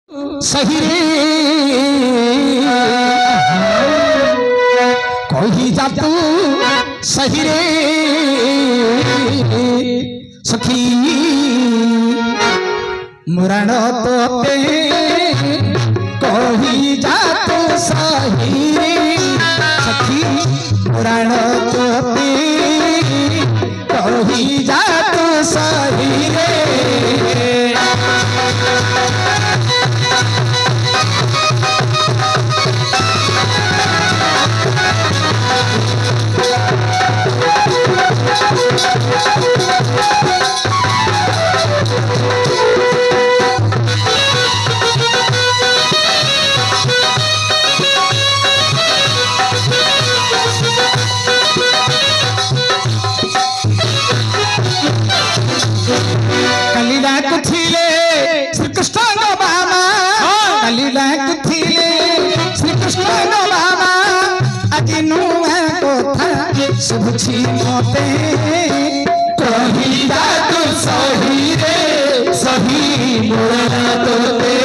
सही रे कही जा तू सही रे सखी मुराण तोते कही जा तू सही रे सखी मुराण तोते कही जा तू सही रे सुबुची मोते कही जा तू सही रे सही मुराण तोते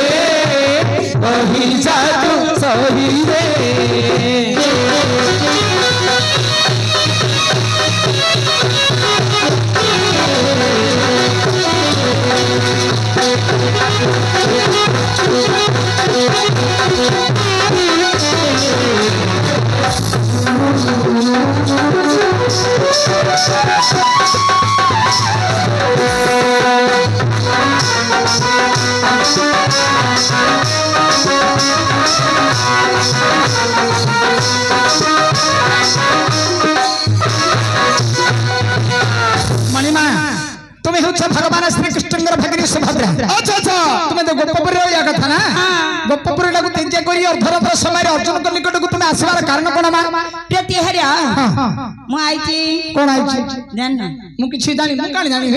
कही जा तू सही रे भगवान श्री कृष्ण भगिनी सुभद्रा। अच्छा अच्छा तुम्हें तो गोपपुर कथा ना गोपपुर तेजा कर अर्धरथ समय अर्जुन को निकट को तुम्हें आसवार कारण कौन कौन आई किसी जानी कौन जानी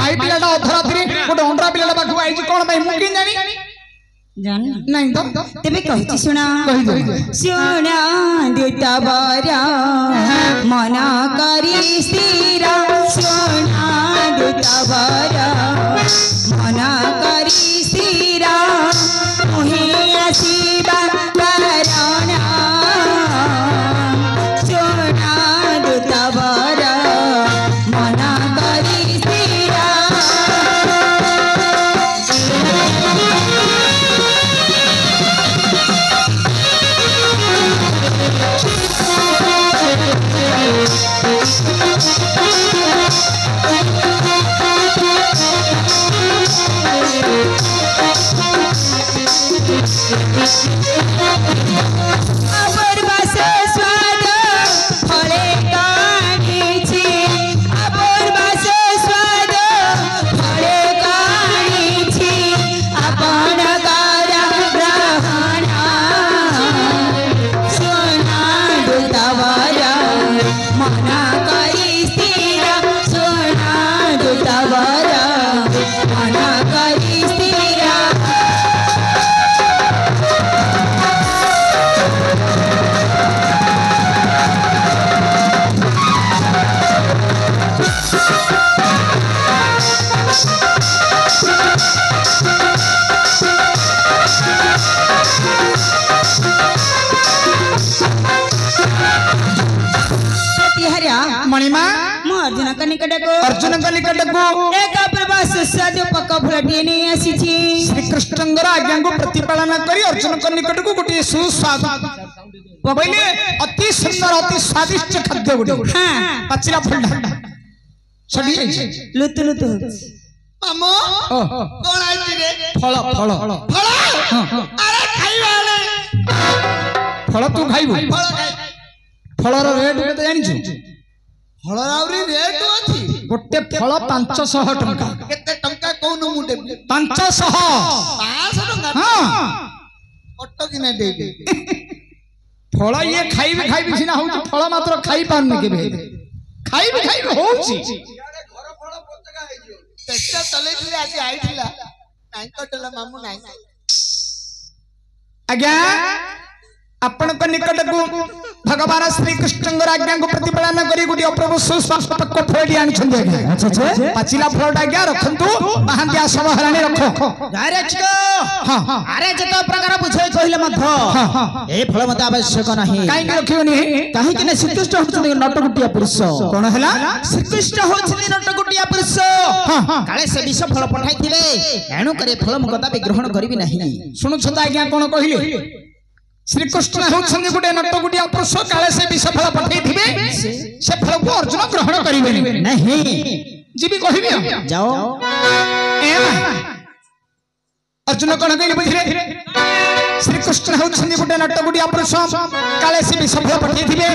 आई पिलाटा अर्धरात्रि गोटे अंडरा पिलाटा पाखु आई कौन मुझे जानी नहीं तो तेरे कहि सुना सुना दूतवर मना करी स्थिर सुना दूतवर मना करी स्थिर मुहे आसीबा कारण सुना दूतवर मना करी स्थिर मणिमा अर्जुन का निकट को एक प्रवास सुस्वादु पक्का फुलटिए नहीं आसी श्री कृष्णंगर आज्ञा को प्रतिपालन करी अर्जुन का निकट को गोटे सुस्वादु पबैले अति सुंदर अति स्वादिष्ट खाद्य गुटे हां पचरा फुलडा छडी लुतु लुतु मामो कोन आइछि रे फल फल फल अरे खाइबा फल तू खाइबो फलर रेट केते जानिछु फल राउरी रेट अछि गोटे फल 500 टंका केते टंका कोन मुडे 500 टंका हां ऑटो किने दे फल ये खाइबे सिना होउची फल मात्र खाइ पारने केबे खाइबे होउची यारे घर फल पचका हेजियो चेष्टा चले दिले आज आइथिला नाइ कटला मामू नाइ आज्ञा आपण को निकट को भगवान श्री कृष्ण आज्ञा को प्रतिपालन करी गोटे अप्रभु सुस्वास्थ्य फलटी आनी आज्ञा पाचिला फलटा आज्ञा रखंतु महांतिया समय हराणी रख अरे जत प्रकार बुझे कहले मध्य ए फल मत आवश्यक नाही काई रखियोनी काहे कि श्रीकृष्ण होछन नटकुटिया पुरुष कोन हला श्रीकृष्ण होछन नटकुटिया पुरुष काले से विष फल पठाइथिले एणु करे फल मुकता ग्रहण करबी नाही सुनु छता आज्ञा कोन कहिले श्रीकृष्ण होछन गोटे नटकुटिया पुरुष काले से विष फल पठाइथिबे से फल को अर्जुन ग्रहण करिबे नहीं जीवी कहिबे जाओ अर्जुन कौन कहले बुझिले श्रीकृष्ण होछन गोटे नटकुटिया पुरुष काले से विष फल पठाइथिबे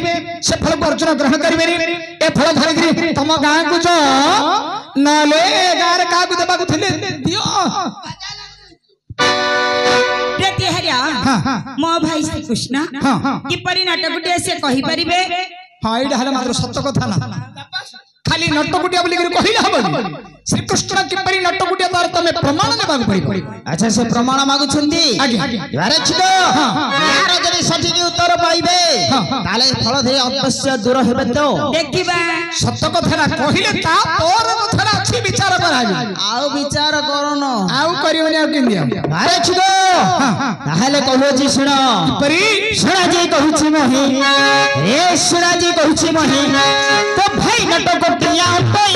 से फल को अर्जुन ग्रहण करिबे ए फल धरि तम गां को जो नाले गार का को देबा को थिले दियो प्रीति हरिया मो भाई श्री कृष्ण किपरि नाटकुटिया से कहि परिबे हां एडा हला मात्र सत्य कथा ना खाली नटकुटिया बोली कहिला हबो श्रीकृष्ण किपरि नटकुटिया तार तमे प्रमाण देबा को पड़ी अच्छा से प्रमाण मागु छंदी यार छिदो यार जने सठिक उत्तर पाइबे ताले फल धरि अवश्य दूर हेबे तो देखिबा सत्य कथा ना कहिले ता तोर कथा ना अछि विचार कराबी आउ विचार करनो आउ करियोनी आ किंदिया यार छिदो ताले कहलो जी सुनो परी सुना जी कहूची मही ए सुना जी कहूची मही तो भाई नटकुटिया तई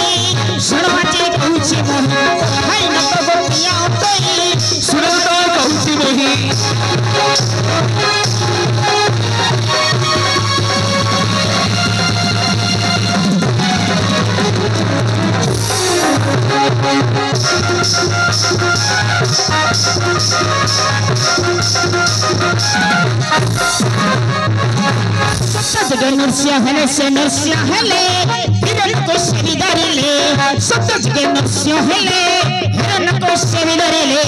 सुनो जी कहूची मही भाई नटकुटिया तई सुनो तो कहूची मही जगह नरसिया हले से नरसिया हले हिरण को श्रीधर ले सब जगह नरसिया हले हिरण को श्रीधर ले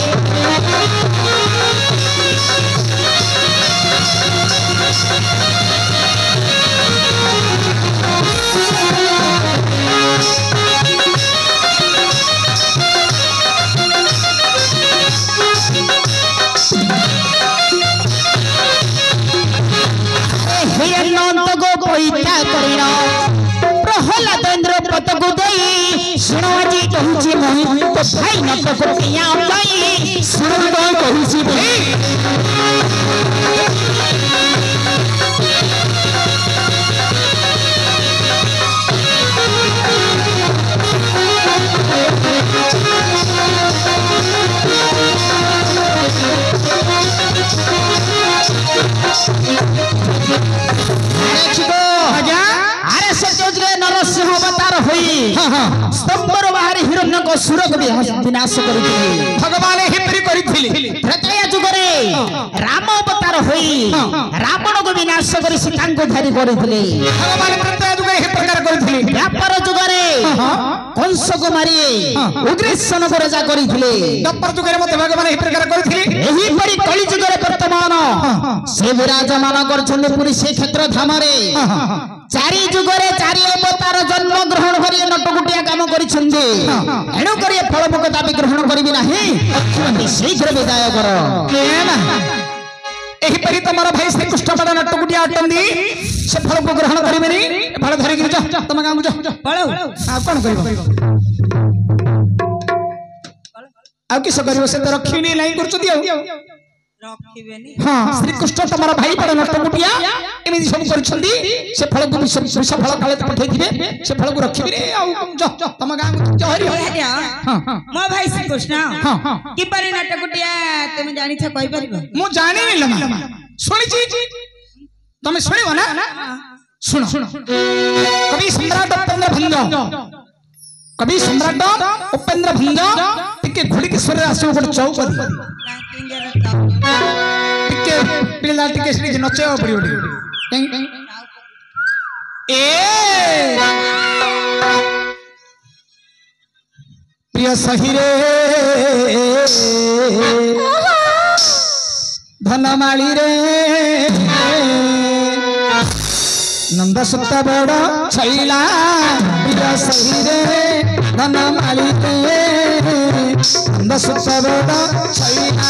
प्रहलाद इंद्र पतकु दई सुनो जी कहूची मही तो भाई नटकुटिया तई सुनो तो कहूची मही नरसिंह अवतार होई स्तंभर बाहर हिरण्य को सुर को विनाश करिथिले भगवान हिपरि करिथिले त्रेता जुगरे राम अवतार होई रावण को विनाश करि सीता को धरि करिथिले भगवान त्रेता जुगरे हे प्रकार करिथिले व्यापार जुगरे कंस को मारी उग्रसेन को राजा करिथिले द्वापर जुगरे मते भगवान हे प्रकार करिथिले एही परि कलि जुगरे वर्तमान से विराजमान करछन्ते पुरी से क्षेत्र धाम रे चारि जुगरे चारि अवतार जन्म ग्रहण करी नटकुटिया काम करिछन्ते एणु करी फल मुकता भी ग्रहण करिबि नाही शीघ्र विदाय कर एही परि तमरा भाई श्री कृष्ण बड़ा नटकुटिया अटंदी से फल को ग्रहण करिबेनी फल धरि गिर जा तम गाम जा पळो आ कोन करिबो आ किस करिबो से तो रखिनी लाइन करछती आ रखिबेनी हां श्री कृष्ण तमरा भाई बड़ा नटकुटिया एमि सब करछंदी से फल को विष फल काले पठैथिबे से फल को रखिबे आ जा तम गाम जा हरि हरिया हां मो भाई श्री कृष्ण हां हां किपरि नाटकुटिया तुम जानि छ कहि परिबो मु जानि लमा सुनिछि तमे सुनिबो ना सुनो कवि सम्राट उपेंद्र भंग टिके घोड़ी के स्वर आसो गोटे चौपदी टिके पिला टिके श्री नचेवा पड़ियो ए प्रिय सही रे धनमाली रे नंद सुता बड़ छैला प्रिय सही रे धनमाली रे नंद सुता बड़ छैला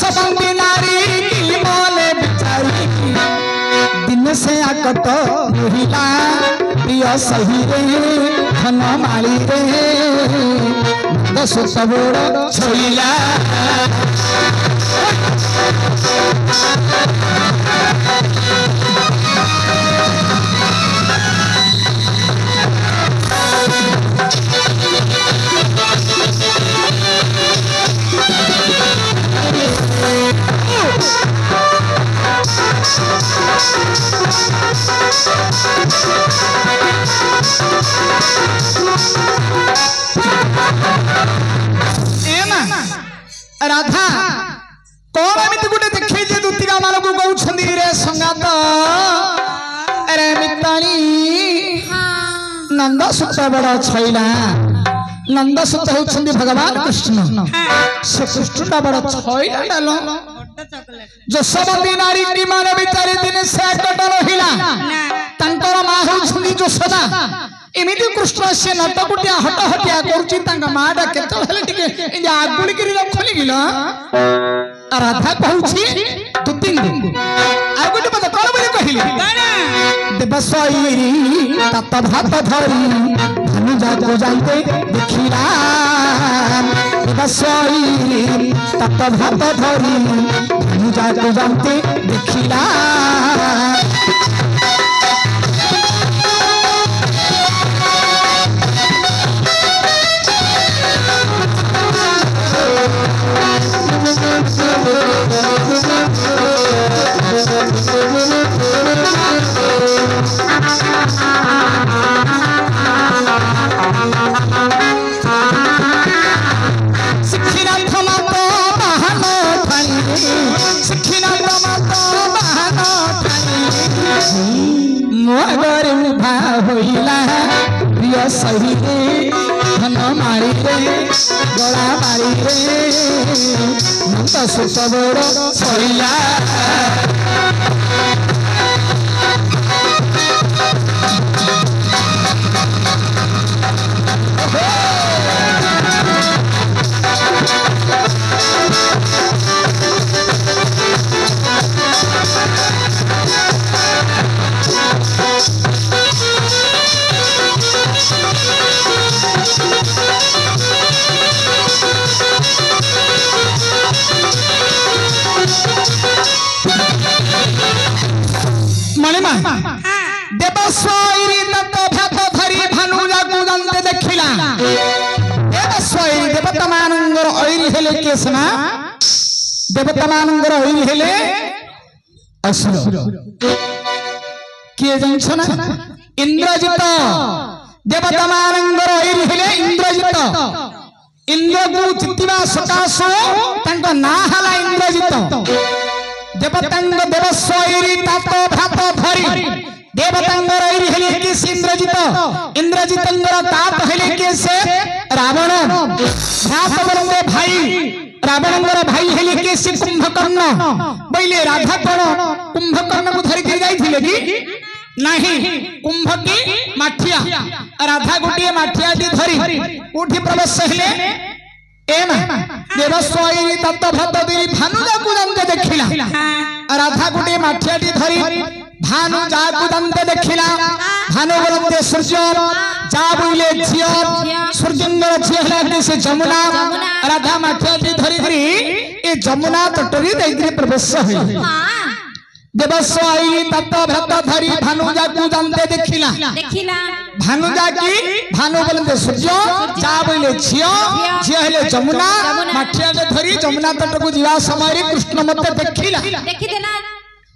ଯଶୋବନ୍ତୀ ନାରୀ କି ମନେ ବିଚାରି दिन से आकट रहिला प्रिय सही रे धन माली रे दस सबोर छोइला राधा कौन एमती गोटे देखी जे दुतिका मान को कहउछंदी रे संगात अरे मिताली नंद सुत बड़ छैला नंद सुत होउछंदी भगवान कृष्ण से कृष्ण बड़ छैला डालो यशोवती नारी की मान बिचारी दिन से कट रहिला तंकर मा होउछंदी यशोदा एमिति कृष्ण से नटकुटिया हट हटिया करूची तांगा माडा केतो हेले टिके इंदे आगुली करी रखली गिला राधा कहूची दु तीन दिन आगुटी पद कोन बोली कहिली गाना देवसईरी तत भात धरी धनु जागो जाइते देखिला देवसईरी तत भात धरी धनु जागो जाइते देखिला मोगर उभा होइला प्रिय सही रे धन मारी रे गला मारी रे नंद सुत बड़ छैला मणिमा देवस्वैरी तत्त भात धरी भानुजा गुदंते देखिला देवस्वैरी देवता मानंगर ऐरी हेले केसना देवता मानंगर ऐरी हेले असुर के जंछना इंद्रजित देवता मानंगर ऐरी हेले इंद्रजित इंद्र को चित्तिवा सकाशो तांको ना हला इंद्रजित देवतांग देवस्वैरी तत भात धरी देवतांगर ऐरी हेले के इंद्रजित इंद्रजितंगर तात हेले के से रावण भात बरंगे भाई रावणंगर भाई हेले के से कुंभकर्ण पहले राधा कोन कुंभकर्ण को धरि के जाइथिले कि नहीं कुंभ की माठिया राधा गोटे माठिया दी धरी उठी प्रवेश हेले एना देवस्वैरी तत्त भात धरी भानुजा गुदंते देखिला राधा गोटे माठियाटी धरी भानुजा गुदंते देखिला भानु बोलते सूर्य जा बुले झियो सूर्यंगर झियो हेला से जमुना राधा माठियाटी धरी धरी ए जमुना तटरी दैग्रे प्रवेश होई देवस्वैरी तत्त भात धरी भानुजा गुदंते देखिला भानुजा की भानु बोलते सूर्य जा बोले झियो झियो हेले जमुना माठियाटे धरी जमुना तट को जीवा समय कृष्ण मते देखिला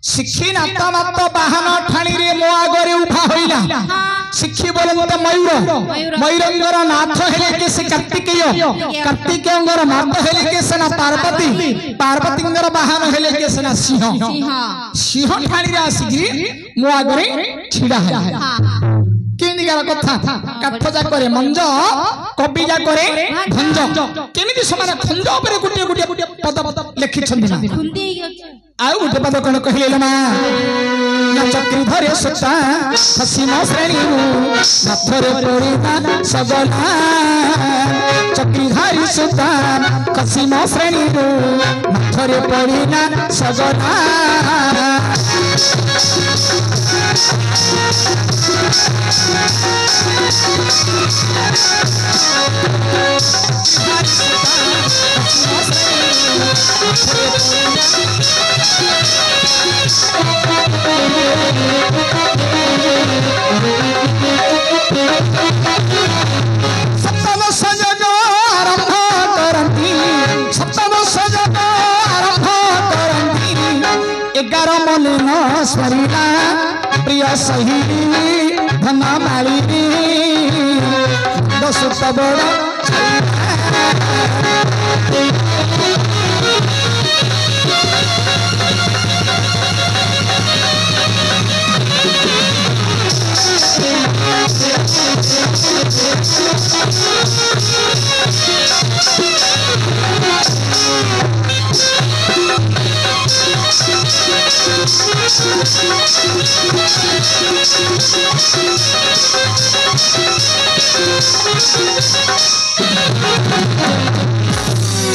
शिखी नाता मात बाहन ठाणी रे मो आगरे उठा होइला शिखी बोलते मयूर मयूरंगर नाथ हेले के से कार्तिकेयंगर नाथ हेले के से ना पार्वती पार्वतींगर बाहन हेले के से ना सिंह सिंह ठाणी रे आसिगिरी मो आगरे छिडा है केनिगार कथा काठ जा करे मंज कवि जा करे भंज केमिति समान खंज ऊपर गुटिया गुटिया पद लिखि छथि ना ଆଉ ଗୋଟେ ପଦ କଣ କହିଲେ ମା ନା ଚକ୍ରି ଧରେ ସୁତା ଖସିମ ଶ୍ରେଣୀରୁ ମାଥରେ ପଡ଼ିଲା ସଗଲା ଚକ୍ରି ଧରି ସୁତା ଖସିମ ଶ୍ରେଣୀରୁ ମାଥରେ ପଡ଼ିଲା ସଗଲା सप्तम संयोग आरंभ करती सप्तम संयोग आरंभ करती 11 मन न स्मरिला प्रिय सही धन माली दस बड़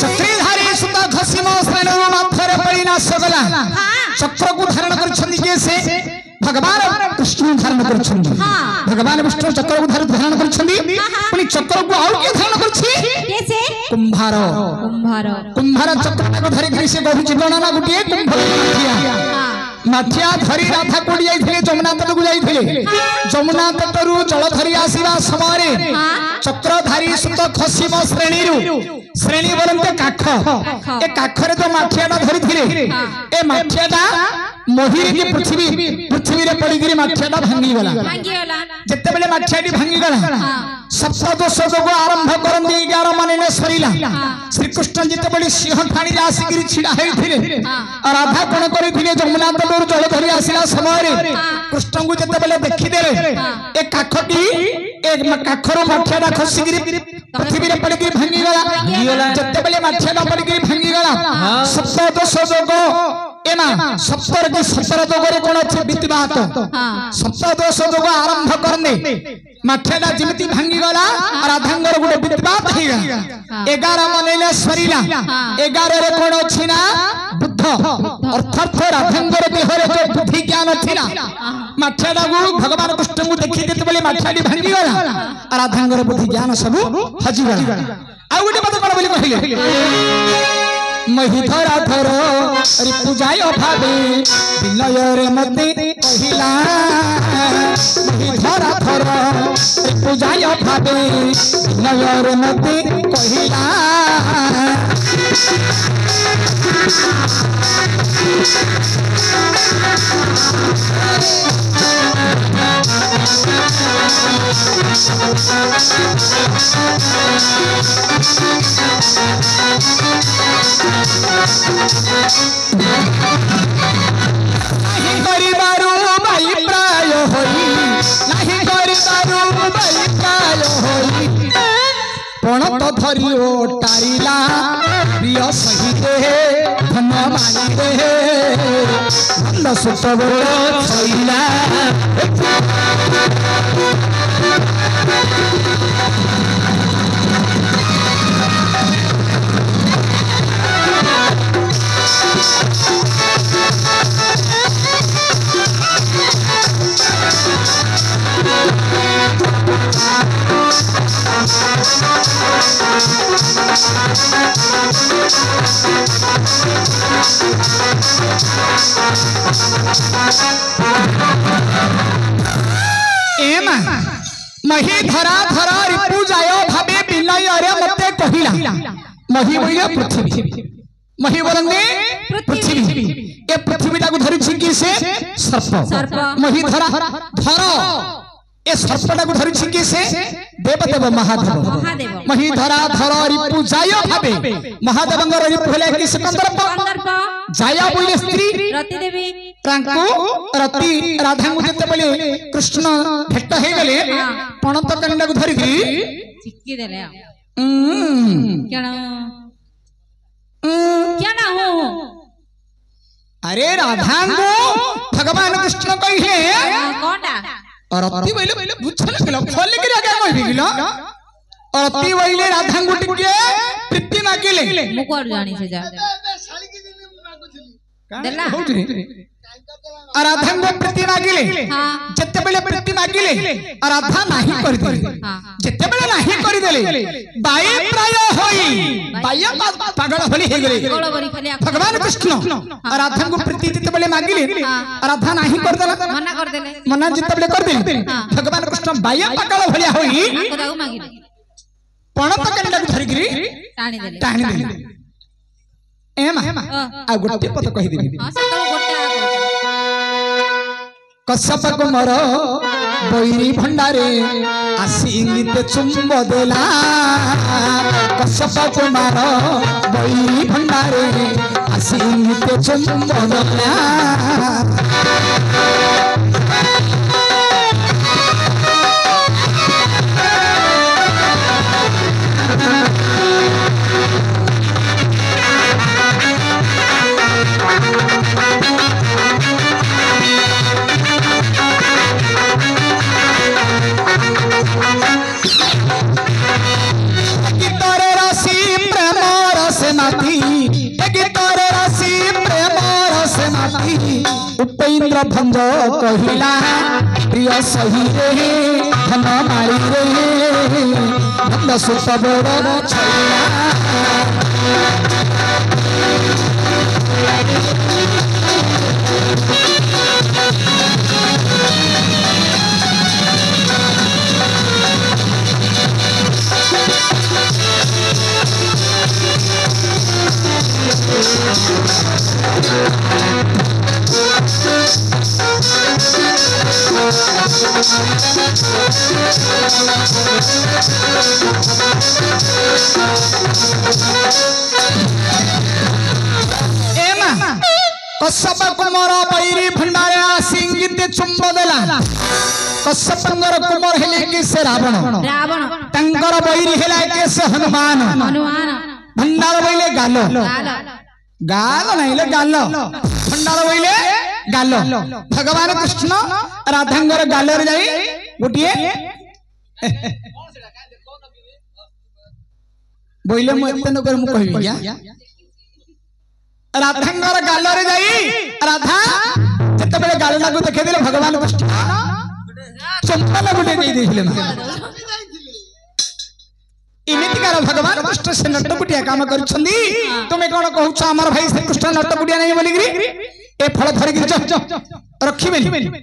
चक्रीधारी सुत घसीम श्रेणु माथरे परिणा सगला चक्र को धारण करछन्ती के से भगवान कृष्ण धारण करछन्ती भगवान विष्णु चक्र को धारण करछन्ती पुनी चक्र को आउ के धारण करछि कैसे कुंभार कुंभार कुंभार चक्र को धरि धरि से बहु गणना गुटिए कुंभार माठिया धरी राधा कोडी जाइथिले जमुना तट को जाइथिले जमुना तटरू जल धरी आसीबा समय चक्रधारी सुत खसीम श्रेणी बोलते काख ए काखरे जो माठियाटा धरिथिले ए माठियाटा मोहिरी की पृथ्वी रे पड़ी गिरी माठियाटा भांगी गला जत्ते बेले माठियाटी भांगी गला सप्तदश जोग आरंभ करंदी 11 माने ने सरीला श्री कृष्ण जत्ते बेले सिंह ठाणी रे आसीगिरी छिडा हेथिले राधा कोन करिथिले जमुना तटरू जल धरी आसीला समय रे कृष्ण को जत्ते बेले देखि देले ए काखटी एक काखरो माठियाटा खसीगिरी पृथ्वी रे पड़ी गिरी भांगी गला जत्ते बेले माठियाटा पड़ी गिरी भांगी गला सप्तदश जोग एमा 17 जोगरे कोन अछि बितबात सप्तदश जोग आरंभ करने माठेला जिमिति भांगी गला राधांगर गुडे बितबात हे गला 11 मनेले सरीला 11 रे कोन अछि ना बुद्ध अर्थात राधांगर देहरे जो बुद्धि ज्ञान थिला माठेला गु भगवान कृष्ण को देखि देते बेले माठेली भांगी गला राधांगर बुद्धि ज्ञान सब हजी गला आ गुडे बात कोन बोली कहिले महिधरा धर पूजाय भावे विनय रे मते कहिला महिधरा धर पूजाय भावे विनय रे मते कहिला नहीं करिबारु भाई प्राय होई नहीं करिबारु भाई प्राय होई पण तो धरियो टारिला प्रिय सही रे धन मानी रे भल सुत बड़ सईला मही धरा धरा रिपु जाय भावे विनय रे मते कहिला मही बोले पृथ्वी मही बोलंगे पृथ्वी ए पृथ्वीटा को धरि छिकी से सर्प मही धरा धर ए सर्पटा को धरि छिकी से देवदेव महादेव मही धरा धर रिपु जाय भावे महादेवंगर रिपु हेले कि सिकंदर जाया बोले स्त्री रति देवी तांको रति राधा को जते बोले कृष्ण भेट हे गले पणत कंडा को धरि चिक्की देले केना केना हो अरे राधा को भगवान कृष्ण कहे कोनटा और अति बोले बुझल गेलो खोल के आगे कहबी गेलो और अति बोले राधा को टिके प्रीति मागिले मु कोर जानी से जा देला राधा को प्रीति मागिले हां जत्ते बेले प्रीति मागिले राधा नाही कर देले जत्ते बेले नाही कर देले बाई प्राय होई बाई पागल होली हे गेले भगवान कृष्ण राधा को प्रीति जत्ते बेले मागिले राधा नाही कर देला मना जत्ते बेले कर देले भगवान कृष्ण बाई पागल होलिया होई पण तो कने धरि गिरी टाणी देले एमा आ गोटे पद कहि देबी हां सतल गोटे कश्यप कुमार बैरी भंडारे आसिंगित चुंब देला कश्यप कुमार बैरी भंडारे आसिंगित चुंब देला उपेन्द्र भंज कहिला प्रिय सही रे धन मारी रे भंग सुत बड़ छैला कश्यप कुमार बैरी भंडारे आसिंगित चुंब देला कश्यपंगर कुमार हेले के से रावण रावण तंगर बैरी हेला के से हनुमान हनुमान भंडार बोले गालो गालो नहीं ले गालो भंडार बोले गालो भगवान कृष्ण राधांगर गालो रे जाई गोटिए बोले मु एते नगर मु कहबी या राधांगर गालो रे जाई राधा जते बेले गालो लागू देखे दिले भगवान कृष्ण चंपल गुटे दे देथिले इमितिकार भगवान कृष्ण से नटकुटिया काम करछंदी तुमे कोन कहउछ हमर भाई श्री कृष्ण नटकुटिया नहीं बोली गिरी ए फल धरि गिरी रखिबेनी